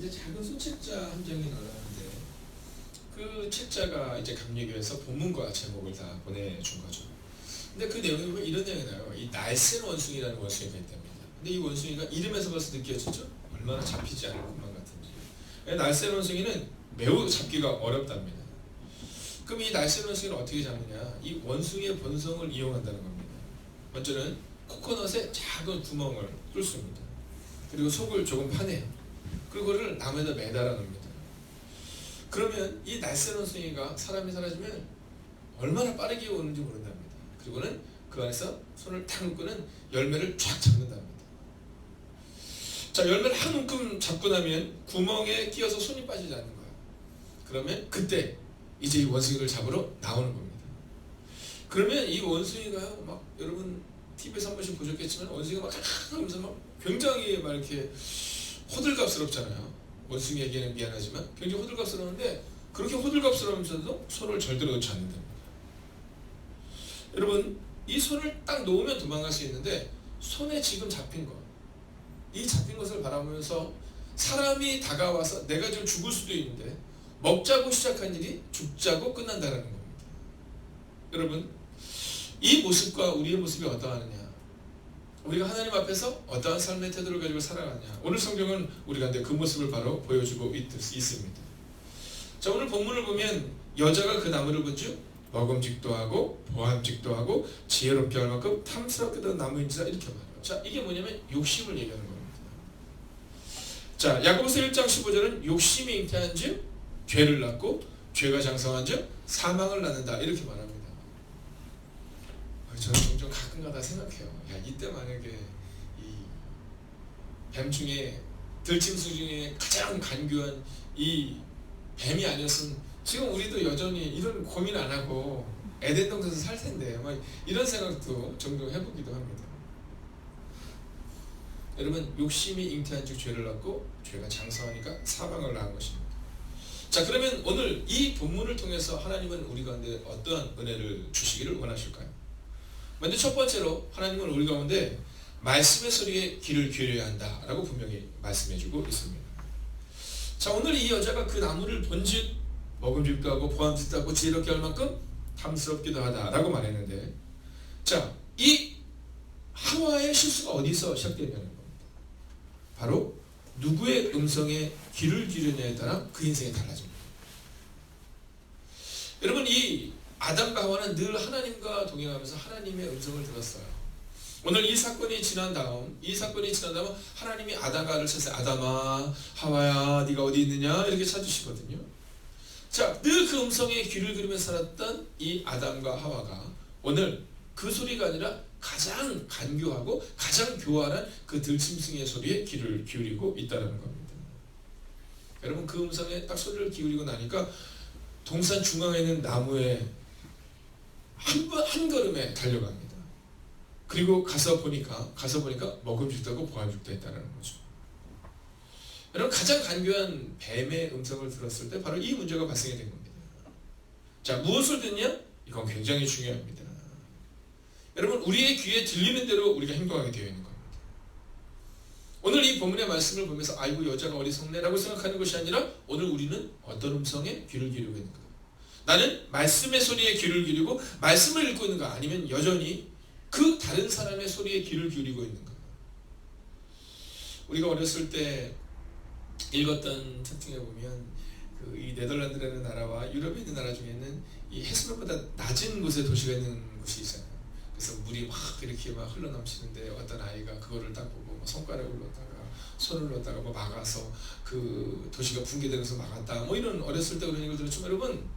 이제 작은 소책자 한 장이 나가는데 그 책자가 이제 감리교에서 본문과 제목을 다 보내준 거죠. 근데 그 내용이 보면 이런 내용이 나와요. 이 날쌘 원숭이라는 원숭이가 있답니다. 근데 이 원숭이가 이름에서 벌써 느껴지죠? 얼마나 잡히지 않을 것만 같은지. 날쌘 원숭이는 매우 잡기가 어렵답니다. 그럼 이 날쌘 원숭이를 어떻게 잡느냐? 이 원숭이의 본성을 이용한다는 겁니다. 먼저는 코코넛에 작은 구멍을 뚫습니다. 그리고 속을 조금 파내요. 그리고 그걸 나무에다 매달아 놓습니다. 그러면 이 날쌘 원숭이가 사람이 사라지면 얼마나 빠르게 오는지 모른답니다. 그리고는 그 안에서 손을 탁 놓고는 열매를 쫙 잡는답니다. 자, 열매를 한 움큼 잡고 나면 구멍에 끼어서 손이 빠지지 않는 거예요. 그러면 그때 이제 이 원숭이를 잡으러 나오는 겁니다. 그러면 이 원숭이가요, 막 여러분 TV에서 한 번씩 보셨겠지만 원숭이가 막 하면서 막 굉장히 막 이렇게 호들갑스럽잖아요. 원숭이에게는 미안하지만 굉장히 호들갑스러운데 그렇게 호들갑스러우면서도 손을 절대로 놓지 않는답니다. 여러분 이 손을 딱 놓으면 도망갈 수 있는데 손에 지금 잡힌 것, 이 잡힌 것을 바라보면서 사람이 다가와서 내가 지금 죽을 수도 있는데 먹자고 시작한 일이 죽자고 끝난다는 겁니다. 여러분 이 모습과 우리의 모습이 어떠하느냐, 우리가 하나님 앞에서 어떠한 삶의 태도를 가지고 살아가느냐, 오늘 성경은 우리 가운데 그 모습을 바로 보여주고 있습니다. 자, 오늘 본문을 보면 여자가 그 나무를 본즉 먹음직도 하고 보암직도 하고 지혜롭게 할 만큼 탐스럽게도 나무인지라 이렇게 말해요. 자, 이게 뭐냐면 욕심을 얘기하는 겁니다. 자, 야고보서 1장 15절은 욕심이 잉태한즉 죄를 낳고 죄가 장성한즉 사망을 낳는다 이렇게 말합니다. 저는 종종 가끔가다 생각해요. 야, 이때 만약에 이 뱀 중에 들짐승 중에 가장 간교한 이 뱀이 아니었으면 지금 우리도 여전히 이런 고민 안 하고 에덴 동산에서 살 텐데 막 이런 생각도 종종 해보기도 합니다. 여러분 욕심이 잉태한즉 죄를 낳고 죄가 장성하니까 사망을 낳은 것입니다. 자, 그러면 오늘 이 본문을 통해서 하나님은 우리 가운데 어떠한 은혜를 주시기를 원하실까요? 먼저 첫 번째로 하나님은 우리 가운데 말씀의 소리에 귀를 기울여야 한다라고 분명히 말씀해주고 있습니다. 자, 오늘 이 여자가 그 나무를 본즉 먹음직도 하고 보암직도 하고 지혜롭게 할 만큼 탐스럽기도 하다라고 말했는데, 자, 이 하와의 실수가 어디서 시작되냐는 겁니다. 바로 누구의 음성에 귀를 기울이냐에 따라 그 인생이 달라집니다. 여러분 이 아담과 하와는 늘 하나님과 동행하면서 하나님의 음성을 들었어요. 오늘 이 사건이 지난 다음 하나님이 아담과를 찾아서 아담아 하와야 네가 어디 있느냐 이렇게 찾으시거든요. 자, 늘 그 음성에 귀를 기울이면서 살았던 이 아담과 하와가 오늘 그 소리가 아니라 가장 간교하고 가장 교활한 그 들짐승의 소리에 귀를 기울이고 있다는 겁니다. 여러분 그 음성에 딱 소리를 기울이고 나니까 동산 중앙에 있는 나무에 한 걸음에 달려갑니다. 그리고 가서 보니까 먹음직도 하고 보암직도 했다는 거죠. 여러분 가장 간교한 뱀의 음성을 들었을 때 바로 이 문제가 발생이 된 겁니다. 자, 무엇을 듣냐? 이건 굉장히 중요합니다. 여러분 우리의 귀에 들리는 대로 우리가 행동하게 되어 있는 겁니다. 오늘 이 본문의 말씀을 보면서 아이고 여자가 어리석네라고 생각하는 것이 아니라 오늘 우리는 어떤 음성에 귀를 기울이고 있는가? 나는 말씀의 소리에 귀를 기울이고 말씀을 읽고 있는가? 아니면 여전히 그 다른 사람의 소리에 귀를 기울이고 있는가? 우리가 어렸을 때 읽었던 책 중에 보면 이 네덜란드라는 나라와 유럽에 있는 나라 중에는 이 해수면보다 낮은 곳에 도시가 있는 곳이 있어요. 그래서 물이 막 이렇게 막 흘러넘치는데 어떤 아이가 그거를 딱 보고 손가락을 넣다가 손을 넣다가 뭐 막아서 그 도시가 붕괴되면서 막았다 뭐 이런 어렸을 때 그런 얘기를 들었지만 여러분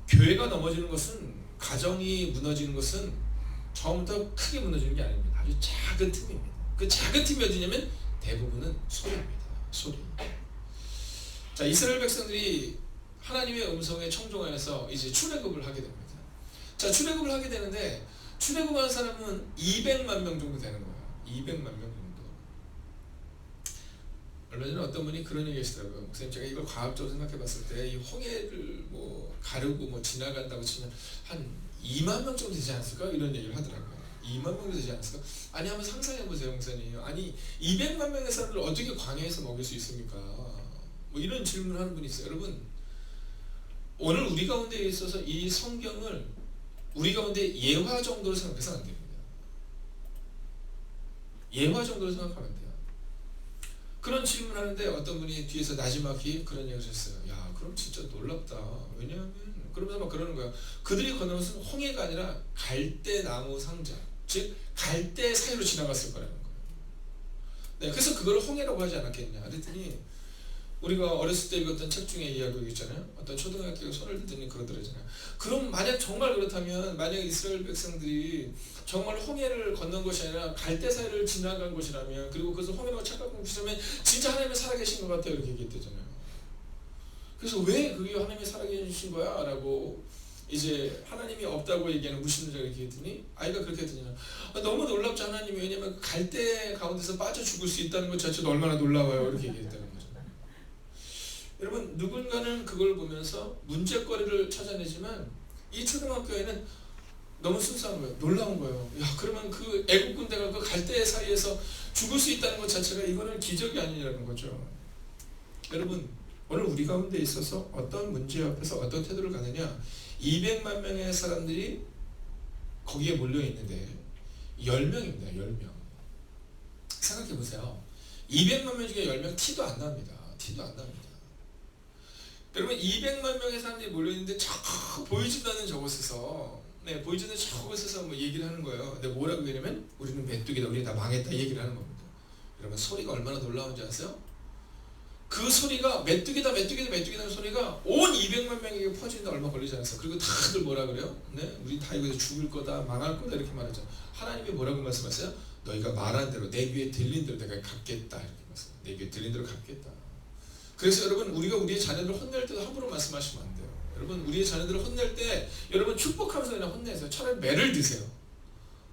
교회가 넘어지는 것은 가정이 무너지는 것은 처음부터 크게 무너지는 게 아닙니다. 아주 작은 틈입니다. 그 작은 틈이 어디냐면 대부분은 소리입니다. 소리. 자, 이스라엘 백성들이 하나님의 음성에 청종하여서 이제 출애굽을 하게 됩니다. 자, 출애굽을 하게 되는데 출애굽한 사람은 200만 명 정도 되는 거예요. 200만 명 정도. 얼마 전에 어떤 분이 그런 얘기 하시더라고요. 목사님 제가 이걸 과학적으로 생각해 봤을 때 이 홍해를 뭐 가르고 뭐 지나간다고 치면 한 2만 명 정도 되지 않았을까? 이런 얘기를 하더라고요. 2만 명 되지 않았을까? 아니 한번 상상해보세요 목사님. 아니 200만 명의 사람을 어떻게 광야에서 먹일 수 있습니까? 뭐 이런 질문을 하는 분이 있어요. 여러분 오늘 우리 가운데 있어서 이 성경을 우리 가운데 예화 정도로 생각해서는 안 됩니다. 예화 정도로 생각하면 돼요. 그런 질문하는데 어떤 분이 뒤에서 나지막히 그런 얘기를 했어요. 야 그럼 진짜 놀랍다. 왜냐하면 그러면서 막 그러는 거예요. 그들이 건너는 것은 홍해가 아니라 갈대나무 상자, 즉 갈대 사이로 지나갔을 거라는 거예요. 네, 그래서 그걸 홍해라고 하지 않았겠냐 그랬더니 우리가 어렸을 때 읽었던 책 중에 이야기 있잖아요. 어떤 초등학교가 손을 들더니 그러더라잖아요. 그럼 만약 정말 그렇다면 만약 이스라엘 백성들이 정말 홍해를 건넌 것이 아니라 갈대 사이를 지나간 것이라면 그리고 그것을 홍해라고 착각한 것이라면 진짜 하나님이 살아계신 것 같아요. 이렇게 얘기했대잖아요. 그래서 왜 그게 하나님이 살아계신 거야? 라고 이제 하나님이 없다고 얘기하는 무신론자가 이렇게 했더니 아이가 그렇게 했더니 너무 놀랍죠 하나님이. 왜냐면 갈대 가운데서 빠져 죽을 수 있다는 것 자체도 얼마나 놀라워요. 이렇게 얘기했다는 거죠. 여러분 누군가는 그걸 보면서 문제거리를 찾아내지만 이 초등학교에는 너무 순수한 거예요. 놀라운 거예요. 야 그러면 그 애국 군대가 그 갈대 사이에서 죽을 수 있다는 것 자체가 이거는 기적이 아니라는 거죠. 여러분 오늘 우리 가운데 있어서 어떤 문제 앞에서 어떤 태도를 가느냐. 200만 명의 사람들이 거기에 몰려 있는데 10명입니다. 10명. 생각해 보세요. 200만 명 중에 10명 티도 안 납니다. 티도 안 납니다. 여러분 200만 명의 사람들이 몰려있는데 자꾸 보이지도 않는 저곳에서 보이지 않는 저곳에서 뭐 얘기를 하는 거예요. 근데 뭐라고 얘기하냐면 우리는 메뚜기다. 우리는 다 망했다. 이 얘기를 하는 겁니다. 여러분 소리가 얼마나 놀라운지 아세요? 그 소리가 메뚜기다 메뚜기다 메뚜기다 하는 소리가 온 200만 명에게 퍼지는데 얼마 걸리지 않았어요. 그리고 다들 뭐라 그래요? 네? 우리 다 이거에서 죽을 거다 망할 거다 이렇게 말하죠. 하나님이 뭐라고 말씀하세요? 너희가 말한 대로 내 귀에 들린 대로 내가 갚겠다 이렇게 말씀해요. 내 귀에 들린 대로 갚겠다. 그래서 여러분 우리가 우리의 자녀들을 혼낼 때도 함부로 말씀하시면 안 돼요. 여러분 우리의 자녀들을 혼낼 때 여러분 축복하면서 그냥 혼내세요. 차라리 매를 드세요.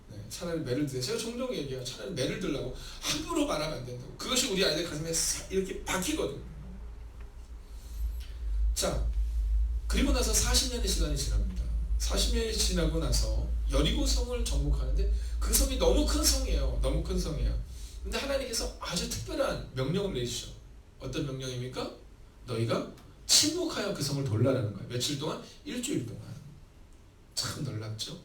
네, 차라리 매를 드세요. 제가 종종 얘기해요. 차라리 매를 들라고 함부로 말하면 안 된다고. 그것이 우리 아이들 가슴에 이렇게 박히거든요. 자 그리고 나서 40년의 시간이 지납니다. 40년이 지나고 나서 여리고 성을 정복하는데 그 성이 너무 큰 성이에요. 너무 큰 성이에요. 근데 하나님께서 아주 특별한 명령을 내주셔. 어떤 명령입니까? 너희가 침묵하여 그 성을 돌라라는 거예요. 며칠 동안? 일주일 동안. 참 놀랍죠?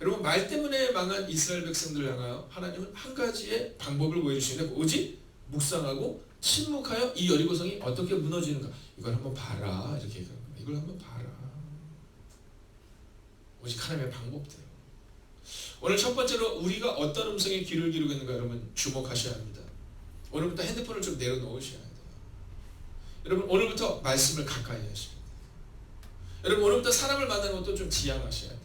여러분 말 때문에 망한 이스라엘 백성들을 향하여 하나님은 한 가지의 방법을 보여주시는데 오직 묵상하고 침묵하여 이 여리고성이 어떻게 무너지는가 이걸 한번 봐라 이렇게 얘기하는 거예요. 이걸 한번 봐라. 오직 하나님의 방법대로. 오늘 첫 번째로 우리가 어떤 음성에 귀를 기울이고 있는가 여러분 주목하셔야 합니다. 오늘부터 핸드폰을 좀 내려놓으셔야 돼요. 여러분 오늘부터 말씀을 가까이 하셔야 돼요. 여러분 오늘부터 사람을 만나는 것도 좀 지양하셔야 돼요.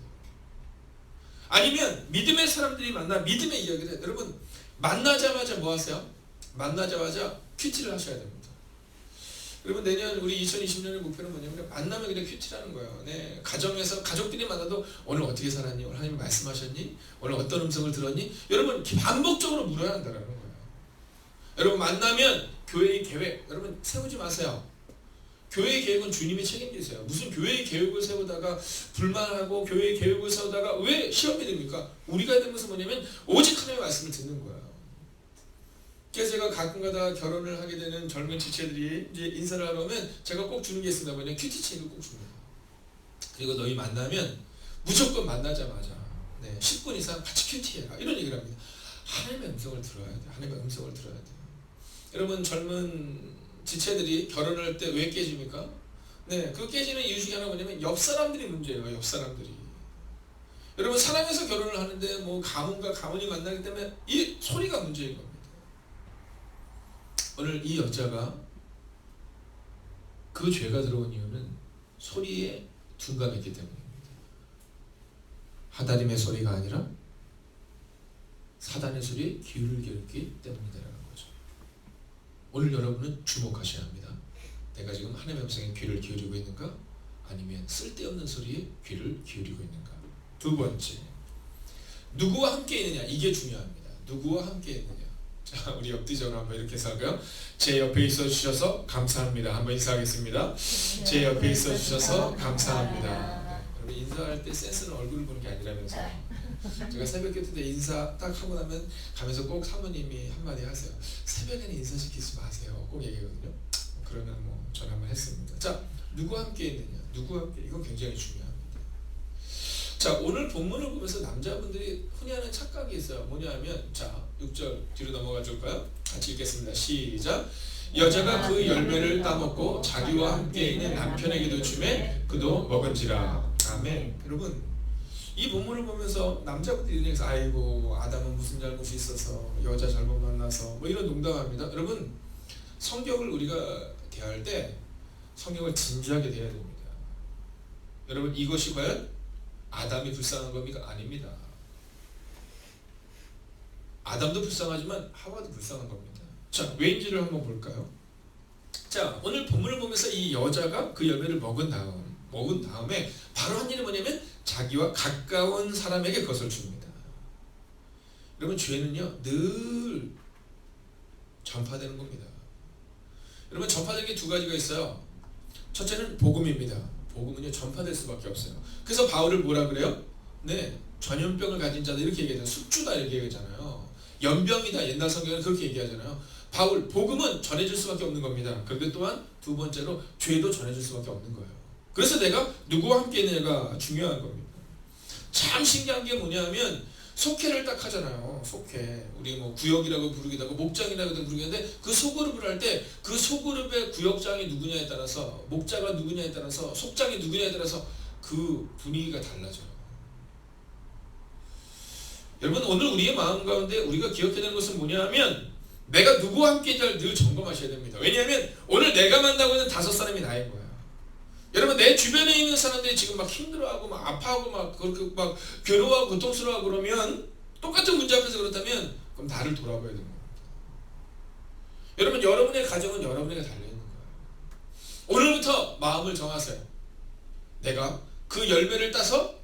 아니면 믿음의 사람들이 만나 믿음의 이야기를 해요. 여러분 만나자마자 뭐 하세요? 만나자마자 큐티를 하셔야 됩니다. 여러분 내년 우리 2020년의 목표는 뭐냐면 만나면 그냥 큐티라는 거예요. 네, 가정에서 가족들이 만나도 오늘 어떻게 살았니? 오늘 하나님 말씀하셨니? 오늘 어떤 음성을 들었니? 여러분 반복적으로 물어야 한다는 거예요. 여러분 만나면 교회의 계획 여러분 세우지 마세요. 교회의 계획은 주님이 책임지세요. 무슨 교회의 계획을 세우다가 불만하고 교회의 계획을 세우다가 왜 시험이 됩니까? 우리가 해야 되는 것은 뭐냐면 오직 하나님의 말씀을 듣는 거예요. 그래서 제가 가끔가다 결혼을 하게 되는 젊은 지체들이 이제 인사를 하면 제가 꼭 주는 게 있습니다. 뭐냐면 큐티 책을 꼭 줍니다. 그리고 너희 만나면 무조건 만나자마자 10분 이상 같이 큐티해라 이런 얘기를 합니다. 하나님의 음성을 들어야 돼요. 하나님의 음성을 들어야 돼요. 여러분 젊은 지체들이 결혼할 때 왜 깨집니까? 그 깨지는 이유 중에 하나가 뭐냐면 옆 사람들이 문제예요. 옆 사람들이. 여러분 사랑해서 결혼을 하는데 뭐 가문과 가문이 만나기 때문에 이 소리가 문제인 겁니다. 오늘 이 여자가 그 죄가 들어온 이유는 소리에 둔감했기 때문입니다. 하다림의 소리가 아니라 사단의 소리에 귀를 기울였기 때문이다라는 거죠. 오늘 여러분은 주목하셔야 합니다. 내가 지금 하나님의 음성에 귀를 기울이고 있는가? 아니면 쓸데없는 소리에 귀를 기울이고 있는가? 두 번째, 누구와 함께 있느냐? 이게 중요합니다. 누구와 함께 있느냐? 자, 우리 옆뒤적으로 한번 이렇게 해서 하고요. 제 옆에 있어 주셔서 감사합니다. 한번 인사하겠습니다. 제 옆에 있어 주셔서 감사합니다. 여러분 인사할 때 센스는 얼굴을 보는 게 아니라면서요. 제가 새벽 기도 때 인사 딱 하고 나면 가면서 꼭 사모님이 한마디 하세요. 새벽에는 인사시키지 마세요. 꼭 얘기하거든요. 그러면 뭐 전화 한번 했습니다. 자, 누구와 함께 있느냐? 누구와 함께? 이건 굉장히 중요합니다. 자, 오늘 본문을 보면서 남자분들이 흔히 하는 착각이 있어요. 뭐냐면, 자, 6절 뒤로 넘어가 줄까요? 같이 읽겠습니다. 시작. 여자가 그 열매를 따먹고 자기와 함께 있는 남편에게도 주매 그도 먹은지라. 아멘. 여러분, 이 본문을 보면서 남자분들이 얘기해서 아이고 아담은 무슨 잘못이 있어서 여자 잘못 만나서 뭐 이런 농담합니다. 여러분, 성경을 우리가 대할 때 성경을 진지하게 대해야 됩니다. 여러분, 이것이 과연 아담이 불쌍한 겁니까? 아닙니다. 아담도 불쌍하지만 하와도 불쌍한 겁니다. 자, 왜인지를 한번 볼까요? 자, 오늘 본문을 보면서 이 여자가 그 열매를 먹은 다음에 바로 한 일이 뭐냐면 자기와 가까운 사람에게 그것을 줍니다. 여러분, 죄는요 늘 전파되는 겁니다. 여러분, 전파되는 게 두 가지가 있어요. 첫째는 복음입니다. 복음은요 전파될 수밖에 없어요. 그래서 바울을 뭐라 그래요? 네, 전염병을 가진 자들 이렇게 얘기하잖아요. 숙주다 이렇게 얘기하잖아요. 연병이다. 옛날 성경은 그렇게 얘기하잖아요. 바울, 복음은 전해질 수밖에 없는 겁니다. 그런데 또한 두 번째로 죄도 전해질 수밖에 없는 거예요. 그래서 내가 누구와 함께 있느냐가 중요한 겁니다. 참 신기한 게 뭐냐면 속회를 딱 하잖아요. 속회. 우리 뭐 구역이라고 부르기도 하고 목장이라고 부르기도 하는데 그 소그룹을 할 때 그 소그룹의 구역장이 누구냐에 따라서 목자가 누구냐에 따라서 속장이 누구냐에 따라서 그 분위기가 달라져요. 여러분, 오늘 우리의 마음 가운데 우리가 기억해야 되는 것은 뭐냐면 내가 누구와 함께 있는지를 늘 점검하셔야 됩니다. 왜냐하면 오늘 내가 만나고 있는 5사람이 나인 거야. 여러분, 내 주변에 있는 사람들이 지금 막 힘들어하고 막 아파하고 막 그렇게 막 괴로워하고 고통스러워하고 그러면 똑같은 문제 앞에서 그렇다면 그럼 나를 돌아봐야 되는 겁니다. 여러분, 여러분의 가정은 여러분에게 달려있는 거예요. 오늘부터 마음을 정하세요. 내가 그 열매를 따서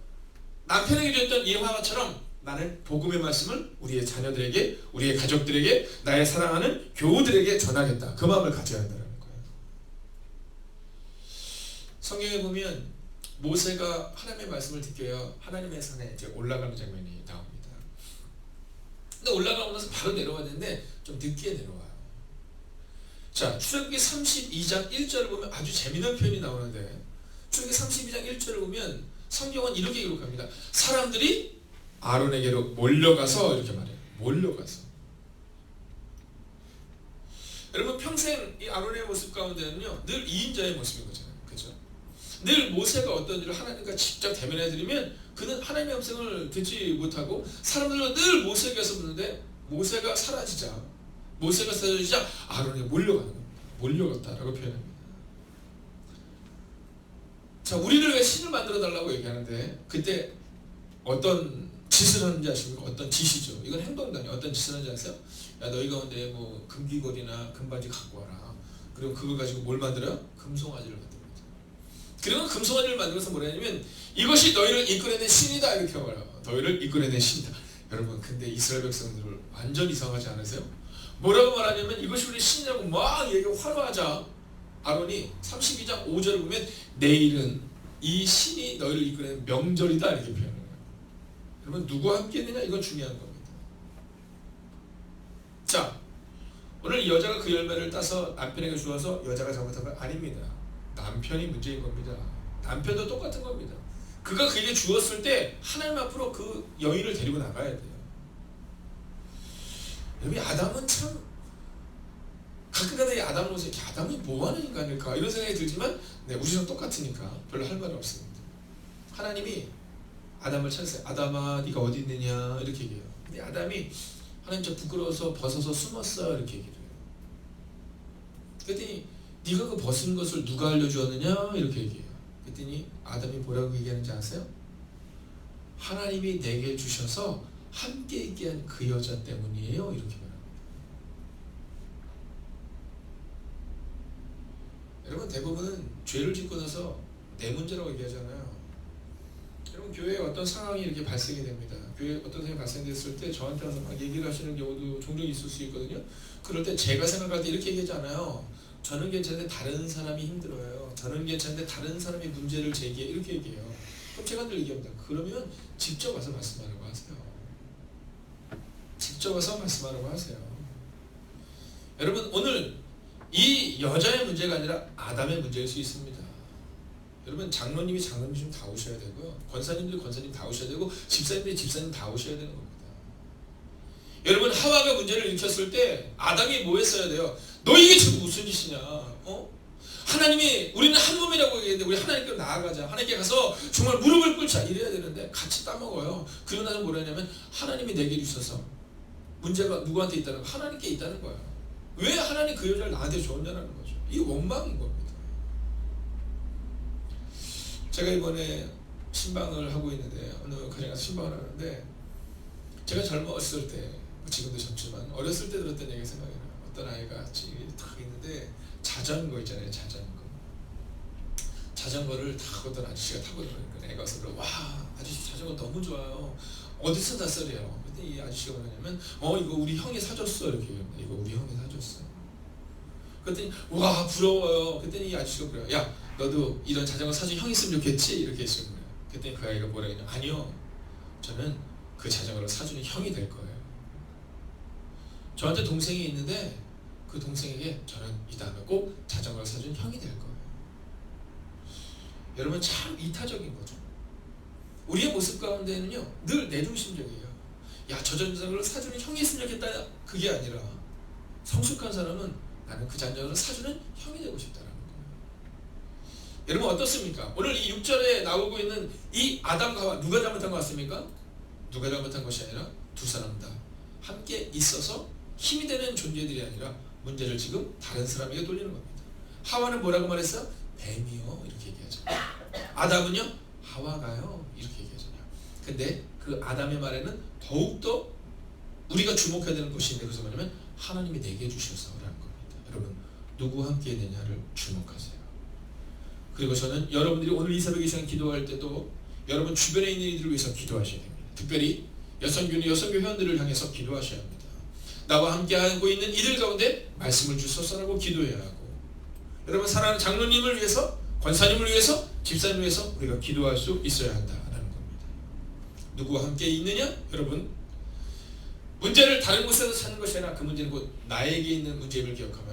남편에게 줬던 이 화가처럼 나는 복음의 말씀을 우리의 자녀들에게, 우리의 가족들에게, 나의 사랑하는 교우들에게 전하겠다. 그 마음을 가져야 한다는 거예요. 성경에 보면 모세가 하나님의 말씀을 듣기 위하여 하나님의 산에 이제 올라가는 장면이 나옵니다. 근데 올라가고 나서 바로 내려왔는데 좀 늦게 내려와요. 자, 출애굽기 32장 1절을 보면 아주 재미난 표현이 나오는데 출애굽기 32장 1절을 보면 성경은 이렇게 기록합니다. 사람들이 아론에게로 몰려가서 이렇게 말해요. 몰려가서. 여러분, 평생 이 아론의 모습 가운데는요 늘 2인자의 모습인 거잖아요. 그죠? 늘 모세가 어떤 일을 하나님과 직접 대면해드리면 그는 하나님의 음성을 듣지 못하고 사람들은 늘 모세에게서 부르는데 모세가 사라지자 아론에게 몰려가는 겁니다. 몰려갔다라고 표현합니다. 자, 우리를 왜 신을 만들어 달라고 얘기하는데 그때 어떤 짓을 하는지 아십니까? 어떤 짓이죠. 이건 행동단위. 어떤 짓을 하는지 아세요? 야, 너희 가운데 뭐 금귀걸이나 금바지 갖고 와라. 그리고 그걸 가지고 뭘 만들어요? 금송아지를 만듭니다. 그리고 금송아지를 만들어서 뭐라 하냐면 이것이 너희를 이끌어낸 신이다 이렇게 말해요. 너희를 이끌어낸 신이다. 여러분, 근데 이스라엘 백성들을 완전 이상하지 않으세요? 뭐라고 말하냐면 이것이 우리 신이라고 막 얘기 화려하자 아론이 32장 5절을 보면 내일은 이 신이 너희를 이끌어낸 명절이다 이렇게 표현해요. 여러분, 누구와 함께 있느냐? 이건 중요한 겁니다. 자, 오늘 이 여자가 그 열매를 따서 남편에게 주어서 여자가 잘못한 건 아닙니다. 남편이 문제인 겁니다. 남편도 똑같은 겁니다. 그가 그에게 주었을 때 하나님 앞으로 그 여인을 데리고 나가야 돼요. 여러분, 아담은 참 가끔가다 이 아담을 보면서 아담이 뭐하는 인간일까 이런 생각이 들지만 네, 우리랑 똑같으니까 별로 할 말이 없습니다. 하나님이 아담을 찾으세요. 아담아, 네가 어디 있느냐 이렇게 얘기해요. 근데 아담이 하나님 저 부끄러워서 벗어서 숨었어 이렇게 얘기해요. 그랬더니 네가 그 벗은 것을 누가 알려주었느냐 이렇게 얘기해요. 그랬더니 아담이 뭐라고 얘기하는지 아세요? 하나님이 내게 주셔서 함께 있게 한 그 여자 때문이에요 이렇게 말합니다. 여러분, 대부분은 죄를 짓고 나서 내 문제라고 얘기하잖아요. 여러분, 교회에 어떤 상황이 이렇게 발생이 됩니다. 교회에 어떤 상황이 발생됐을 때 저한테 와서 막 얘기를 하시는 경우도 종종 있을 수 있거든요. 그럴 때 제가 생각할 때 이렇게 얘기하잖아요. 저는 괜찮은데 다른 사람이 힘들어요. 저는 괜찮은데 다른 사람이 문제를 제기해 이렇게 얘기해요. 그럼 제가 늘 얘기합니다. 그러면 직접 와서 말씀하라고 하세요. 직접 와서 말씀하라고 하세요. 여러분 오늘 이 여자의 문제가 아니라 아담의 문제일 수 있습니다. 여러분 장로님이 장로님 좀 다 오셔야 되고요. 권사님들 권사님 다 오셔야 되고 집사님들이 집사님 다 오셔야 되는 겁니다. 여러분 하와가 문제를 일으켰을 때 아담이 뭐 했어야 돼요? 너 이게 지금 무슨 짓이냐? 하나님이 우리는 한 몸이라고 얘기했는데 우리 하나님께 나아가자. 하나님께 가서 정말 무릎을 꿇자 이래야 되는데 같이 따먹어요. 그러고 나서 뭐라 하냐면 하나님이 내게 주셔서 문제가 누구한테 있다는 거? 하나님께 있다는 거예요. 왜 하나님 그 여자를 나한테 줬냐는 거죠. 이게 원망인 겁니다. 제가 이번에 신방을 하고 있는데 어느 가정에 가서 신방을 하는데 제가 젊었을 때 지금도 젊지만 어렸을 때 들었던 얘기 생각이 나요. 어떤 아이가 탁 있는데 자전거 있잖아요. 자전거를 딱 어떤 아저씨가 타고 있으니까 애가 와서 와 아저씨 자전거 너무 좋아요. 어디서 땄어요? 그때 이 아저씨가 뭐냐면 이거 우리 형이 사줬어 이렇게 얘기합니다. 이거 우리 형이 사줬어. 그랬더니 와 부러워요. 그랬더니 이 아저씨가 그래요. 야 너도 이런 자전거 사준 형이 있으면 좋겠지? 이렇게 했어요. 그랬더니 그 아이가 뭐라 했냐? 아니요. 저는 그 자전거를 사주는 형이 될 거예요. 저한테 동생이 있는데 그 동생에게 저는 이 다음에 꼭 자전거를 사준 형이 될 거예요. 여러분 참 이타적인 거죠. 우리의 모습 가운데는요 늘 내중심적이에요. 야 저 자전거를 사주는 형이 있으면 좋겠다. 그게 아니라 성숙한 사람은 나는 그 자전거를 사주는 형이 되고 싶다라는 거예요. 여러분 어떻습니까? 오늘 이 6절에 나오고 있는 이 아담과 하와 누가 잘못한 것 같습니까? 누가 잘못한 것이 아니라 두 사람 다 함께 있어서 힘이 되는 존재들이 아니라 문제를 지금 다른 사람에게 돌리는 겁니다. 하와는 뭐라고 말했어? 뱀이요 이렇게 얘기하죠. 아담은요 하와가요 이렇게 얘기하잖아요. 근데 그 아담의 말에는 더욱더 우리가 주목해야 되는 것이 있는데 그래서 뭐냐면 하나님이 내게 주셔서라는 겁니다. 여러분 누구 함께 있느냐를 주목하세요. 그리고 저는 여러분들이 오늘 이 새벽 이 시간 기도할 때도 여러분 주변에 있는 이들을 위해서 기도하셔야 됩니다. 특별히 여성교 회원들을 향해서 기도하셔야 합니다. 나와 함께하고 있는 이들 가운데 말씀을 주소서라고 기도해야 하고 여러분 사랑하는 장로님을 위해서 권사님을 위해서 집사님을 위해서 우리가 기도할 수 있어야 한다라는 겁니다. 누구와 함께 있느냐? 여러분 문제를 다른 곳에서 찾는 것이 아니라 그 문제는 곧 나에게 있는 문제임을 기억하며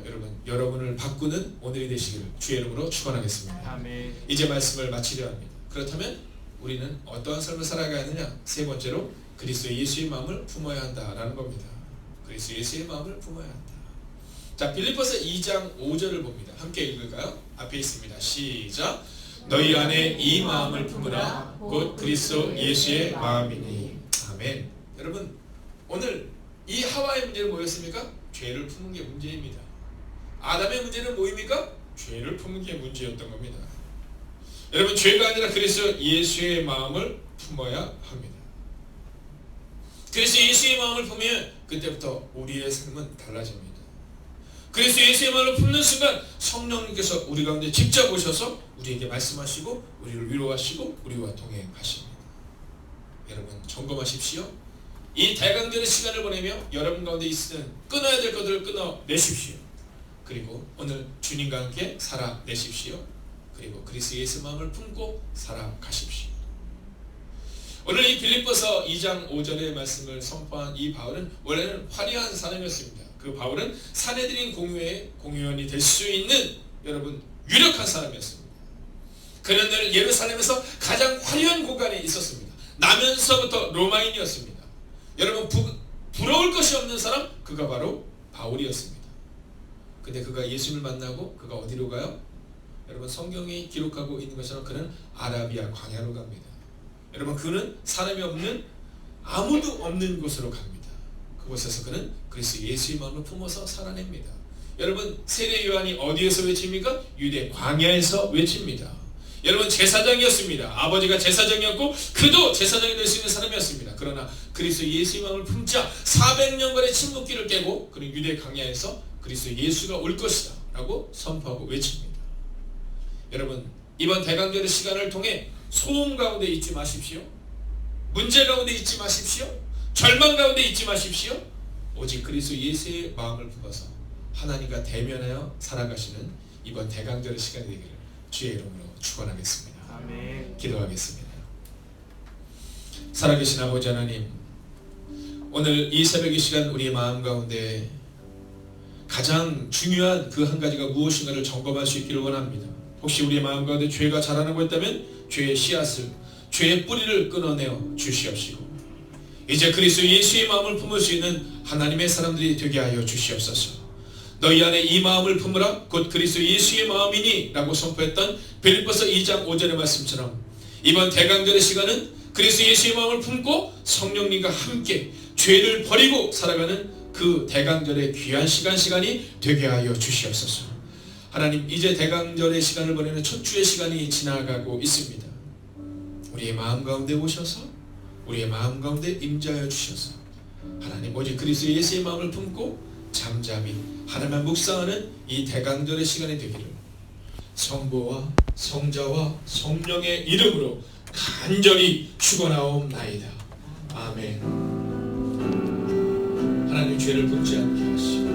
여러분을 바꾸는 오늘이 되시기를 주의 이름으로 축원하겠습니다. 아멘. 이제 말씀을 마치려 합니다. 그렇다면 우리는 어떠한 삶을 살아가야 하느냐? 세 번째로 그리스도 예수의 마음을 품어야 한다라는 겁니다. 그리스도 예수의 마음을 품어야 한다. 자, 빌립보서 2장 5절을 봅니다. 함께 읽을까요? 앞에 있습니다. 시작. 너희 안에 이 마음을 품으라. 곧 그리스도 예수의 마음이니. 아멘. 여러분 오늘 이 하와의 문제는 뭐였습니까? 죄를 품은 게 문제입니다. 아담의 문제는 뭐입니까? 죄를 품은 게 문제였던 겁니다. 여러분 죄가 아니라 그리스도 예수의 마음을 품어야 합니다. 그리스도 예수의 마음을 품으면 그때부터 우리의 삶은 달라집니다. 그리스도 예수의 마음을 품는 순간 성령님께서 우리 가운데 직접 오셔서 우리에게 말씀하시고 우리를 위로하시고 우리와 동행하십니다. 여러분 점검하십시오. 이 대강절의 시간을 보내며 여러분 가운데 있으는 끊어야 될 것들을 끊어내십시오. 그리고 오늘 주님과 함께 살아내십시오. 그리고 그리스도 예수 마음을 품고 살아가십시오. 오늘 이 빌립보서 2장 5절의 말씀을 선포한 이 바울은 원래는 화려한 사람이었습니다. 그 바울은 사내들인 공회원이 될 수 있는 여러분 유력한 사람이었습니다. 그는 늘 예루살렘에서 가장 화려한 공간에 있었습니다. 나면서부터 로마인이었습니다. 여러분 부러울 것이 없는 사람 그가 바로 바울이었습니다. 근데 그가 예수님을 만나고 그가 어디로 가요? 여러분 성경이 기록하고 있는 것처럼 그는 아라비아 광야로 갑니다. 여러분 그는 사람이 없는 아무도 없는 곳으로 갑니다. 그곳에서 그는 그리스도 예수의 마음을 품어서 살아냅니다. 여러분 세례 요한이 어디에서 외칩니까? 유대 광야에서 외칩니다. 여러분 제사장이었습니다. 아버지가 제사장이었고 그도 제사장이 될 수 있는 사람이었습니다. 그러나 그리스도 예수의 마음을 품자 400년간의 침묵기를 깨고 그는 유대 광야에서 그리스도 예수가 올 것이다 라고 선포하고 외칩니다. 여러분 이번 대강절의 시간을 통해 소음 가운데 있지 마십시오. 문제 가운데 있지 마십시오. 절망 가운데 있지 마십시오. 오직 그리스도 예수의 마음을 품어서 하나님과 대면하여 살아가시는 이번 대강절의 시간이 되기를 주의 이름으로 축원하겠습니다. 아멘. 기도하겠습니다. 살아계신 아버지 하나님, 오늘 이 새벽의 시간 우리의 마음 가운데 가장 중요한 그 한 가지가 무엇인가를 점검할 수 있기를 원합니다. 혹시 우리의 마음 가운데 죄가 자라나고 있다면 죄의 씨앗을, 죄의 뿌리를 끊어내어 주시옵시고, 이제 그리스도 예수의 마음을 품을 수 있는 하나님의 사람들이 되게 하여 주시옵소서. 너희 안에 이 마음을 품으라 곧 그리스도 예수의 마음이니 라고 선포했던 빌립보서 2장 5절의 말씀처럼 이번 대강절의 시간은 그리스도 예수의 마음을 품고 성령님과 함께 죄를 버리고 살아가는 그 대강절의 귀한 시간이 되게 하여 주시옵소서. 하나님, 이제 대강절의 시간을 보내는 첫 주의 시간이 지나가고 있습니다. 우리의 마음 가운데 오셔서 우리의 마음 가운데 임재하여 주셔서 하나님, 오직 그리스도 예수의 마음을 품고 잠잠히 하나님을 묵상하는 이 대강절의 시간이 되기를 성부와 성자와 성령의 이름으로 간절히 축원하옵나이다. 아멘. 하나님, 죄를 품지 않게 하시고